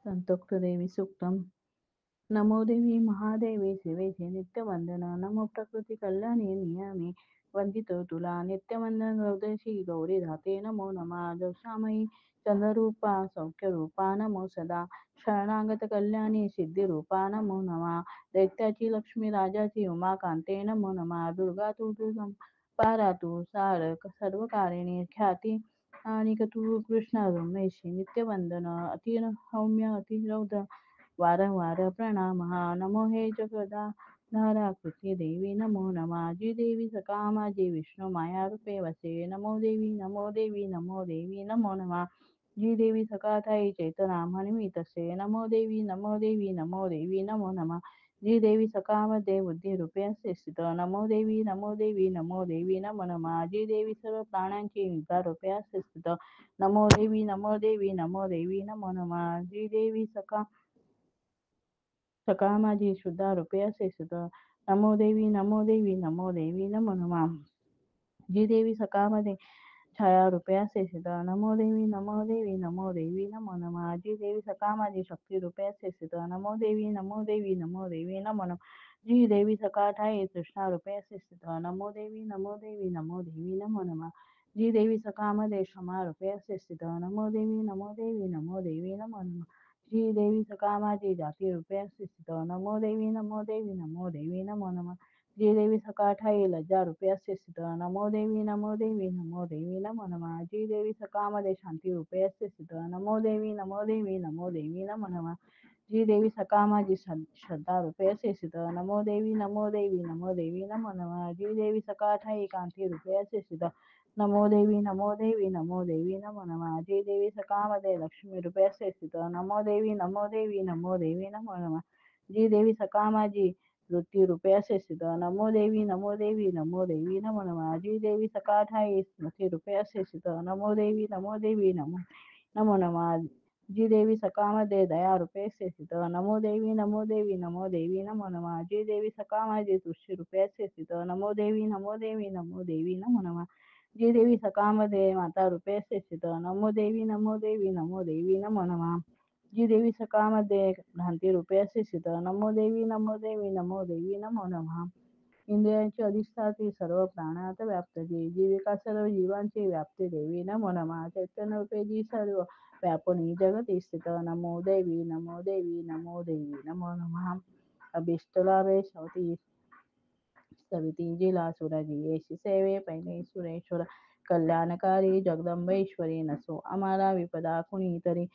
संतोक्त देवी सूक्तम. नमो देवी महादेवी शिवेचे नित्यवंदन. नमो प्रकृती कल्याणी नियमी वंदितो तुला नित्यवंदन. हृदयशी गौरी धाते नमो नमा. दशामयी चंद्ररूपा सौख्यरूपा नमो सदा. शरणागत कल्याणी सिद्धिरूपा नमो नमा. दैत्याची लक्ष्मी राजाची उमाकांते नमो नमा. दुर्गा तू पारा तू सारक सर्वकारिणी ख्याती आणि तू कृष्ण रमेशी नित्यवंदन. अति हौम्य अति रौद्र वारंवार प्रणाम. नमो हे जगदा कृती देवी नमो नमा. जी देवी सकामा जी विष्णू माया रूपे वसे. नमो देवी नमो देवी नमो देवी नमो नमा. जी देवी सकाथाई चैतना म्हणवी तसे. नमो देवी नमो देवी नमो देवी नमो नमा. जी देवी सकामध्ये बुद्धी रूपे असे स्थित. नमो देवी नमो देवी नमो देवी नमो नमा. जी देवी सर्व प्राण्यांची निद्रा रूपे असे स्थित. नमो देवी नमो देवी नमो देवी नमो नमा. जी देवी सकाळ माझी शुद्धा रूपे असे सुत. नमो देवी नमो देवी नमो देवी नमो नमा. जी देवी सकाळमध्ये छाया रूपे असे सिद्ध. नमो देवी नमो देवी नमो देवी नमो नमा. जी देवी सकाळ माझी शक्ती रूपे असे सिद्ध. नमो देवी नमो देवी नमो देवी नमो नमा. जी देवी सकाळ ठाई तृष्णा रूपे असे सिद्ध. नमो देवी नमो देवी नमो देवी नमो नमा. जी देवी सकाळमध्ये क्षमा रूपे असे स्थित. नमो देवी नमो देवी नमो देवी नमो नमा. जी देवी सकाळ माझी जाती रूपे असे स्थित. नमो देवी नमो देवी नमो देवी नमो नमा. जी देवी सकाळ ठाई लज्जा रूपे असे स्थित. नमो देवी नमो देवी नमो देवी नमो नमा. जी देवी सकाळमध्ये शांती रूपे असे स्थित. नमो देवी नमो देवी नमो देवी नमो नमा. जी देवी सकाळ माझी श्रद्धा रूपे असे स्थित. नमो देवी नमो देवी नमो देवी नमो नमा. जी देवी सकाळ ठाई कांती रूपे असे स्थित. नमो देवी नमो देवी नमो देवी नमो नमा. जी देवी सकाळमध्ये लक्ष्मी रूपे असे स्थित. नमो देवी नमो देवी नमो देवी नमो नमा. जी देवी सकाळ माझी वृत्ती रूपे असे स्थित. नमो देवी नमो देवी नमो देवी नमो नमा. जी देवी सकाळ ठाई स्मृती रूपे असे स्थित. नमो देवी नमो देवी नमो नमा. जी देवी सकाळमध्ये दया रूपे असे स्थित. नमो देवी नमो देवी नमो देवी नमो नमा. जी देवी सकाळ माझी तुष्टी रूपे असे स्थित. नमो देवी नमो देवी नमो देवी नमो नमा. जी देवी सकाळमध्ये माता रूपे असे स्थित. नमो देवी नमो देवी नमो देवी नमो नमा. जी देवी सकाळमध्ये भ्रांती रूपे असे स्थित. नमो देवी नमो देवी नमो देवी नमो नमा. इंद्रियांची अधिष्ठाती सर्व प्राणात व्याप्त जी जीविका सर्व जीवांची व्याप्ती देवी नमो नमा. चैतन्य रूपे जी सर्व व्यापणी जगती स्थित. नमो देवी नमो देवी नमो देवी नमो नमा. अभिष्टला रे शवती सविती जिला सुराजी येशी सेवे पहिले सुरेश्वर कल्याणकारी जगदंबेश्वरी नसो आम्हाला विपदा कुणीतरी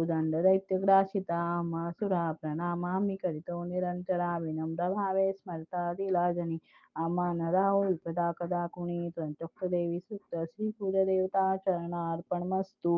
उदंड दैत्यग्रासिता आम्हासुरा प्रणामामी करीतो निरंतरा विनम्र भावे स्मरता दिला जनी आम्हा न राहो विपदा कदा कुणी संतोक्त देवी सुक्त श्री कुलदेवता चरणार्पणमस्तु.